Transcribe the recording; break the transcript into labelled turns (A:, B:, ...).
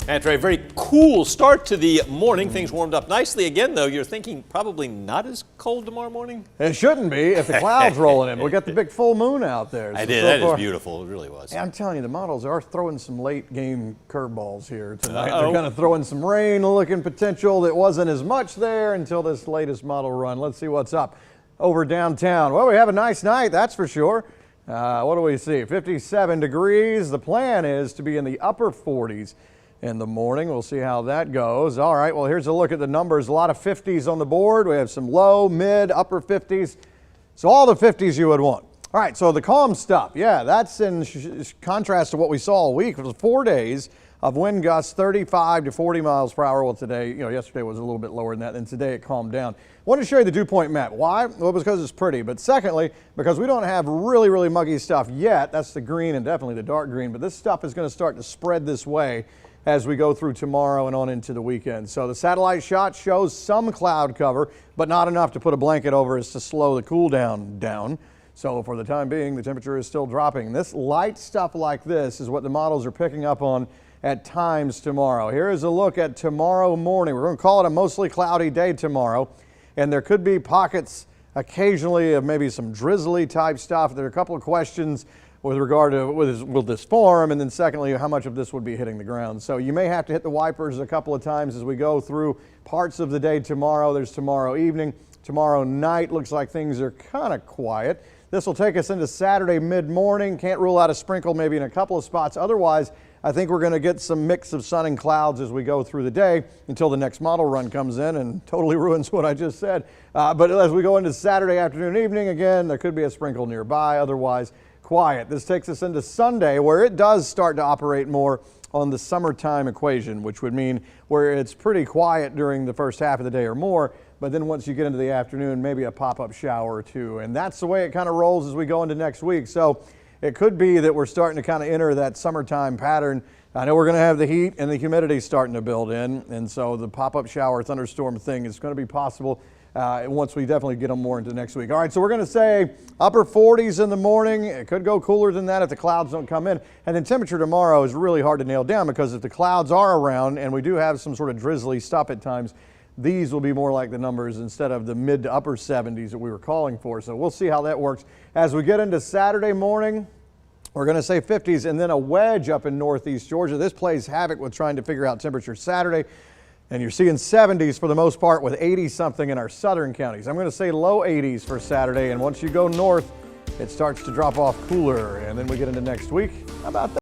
A: After a very cool start to the morning, things warmed up nicely again, though. You're thinking probably not as cold tomorrow morning?
B: It shouldn't be if the clouds rolling in. We got the big full moon out there.
A: I did. That is beautiful. It really was.
B: Yeah, I'm telling you, the models are throwing some late game curveballs here tonight. They're kind of throwing some rain-looking potential that wasn't as much there until this latest model run. Let's see what's up over downtown. Well, we have a nice night, that's for sure. What do we see? 57 degrees. The plan is to be in the upper 40s. In the morning. We'll see how that goes. All right, well, here's a look at the numbers. A lot of 50s on the board. We have some low, mid, upper 50s. So all the 50s you would want. All right, so the calm stuff. Yeah, that's in contrast to what we saw all week. It was 4 days of wind gusts 35 to 40 miles per hour. Well, today, yesterday was a little bit lower than that, and today it calmed down. I want to show you the dew point map. Why? Well, because it's pretty, but secondly, because we don't have really, really muggy stuff yet. That's the green and definitely the dark green, but this stuff is going to start to spread this way as we go through tomorrow and on into the weekend. So the satellite shot shows some cloud cover, but not enough to put a blanket over us to slow the cool down. So for the time being, the temperature is still dropping. This light stuff like this is what the models are picking up on at times tomorrow. Here is a look at tomorrow morning. We're going to call it a mostly cloudy day tomorrow, and there could be pockets occasionally of maybe some drizzly type stuff. There are a couple of questions with regard to will this form, and then secondly, how much of this would be hitting the ground. So you may have to hit the wipers a couple of times as we go through parts of the day tomorrow. There's tomorrow evening. Tomorrow night looks like things are kind of quiet. This will take us into Saturday mid-morning. Can't rule out a sprinkle maybe in a couple of spots. Otherwise, I think we're going to get some mix of sun and clouds as we go through the day until the next model run comes in and totally ruins what I just said. But as we go into Saturday afternoon, evening, again, there could be a sprinkle nearby. Otherwise, quiet. This takes us into Sunday, where it does start to operate more on the summertime equation, which would mean where it's pretty quiet during the first half of the day or more, but then once you get into the afternoon, maybe a pop-up shower or two. And that's the way it kind of rolls as we go into next week. So it could be that we're starting to kind of enter that summertime pattern. I know we're going to have the heat and the humidity starting to build in, and so the pop-up shower thunderstorm thing is going to be possible once we definitely get them more into next week. All right, so we're going to say upper 40s in the morning. It could go cooler than that if the clouds don't come in. And then temperature tomorrow is really hard to nail down, because if the clouds are around and we do have some sort of drizzly stuff at times, these will be more like the numbers instead of the mid to upper 70s that we were calling for. So we'll see how that works. As we get into Saturday morning, we're going to say 50s, and then a wedge up in northeast Georgia. This plays havoc with trying to figure out temperature Saturday. And you're seeing 70s for the most part, with 80-something in our southern counties. I'm going to say low 80s for Saturday, and once you go north, it starts to drop off cooler, and then we get into next week. How about that?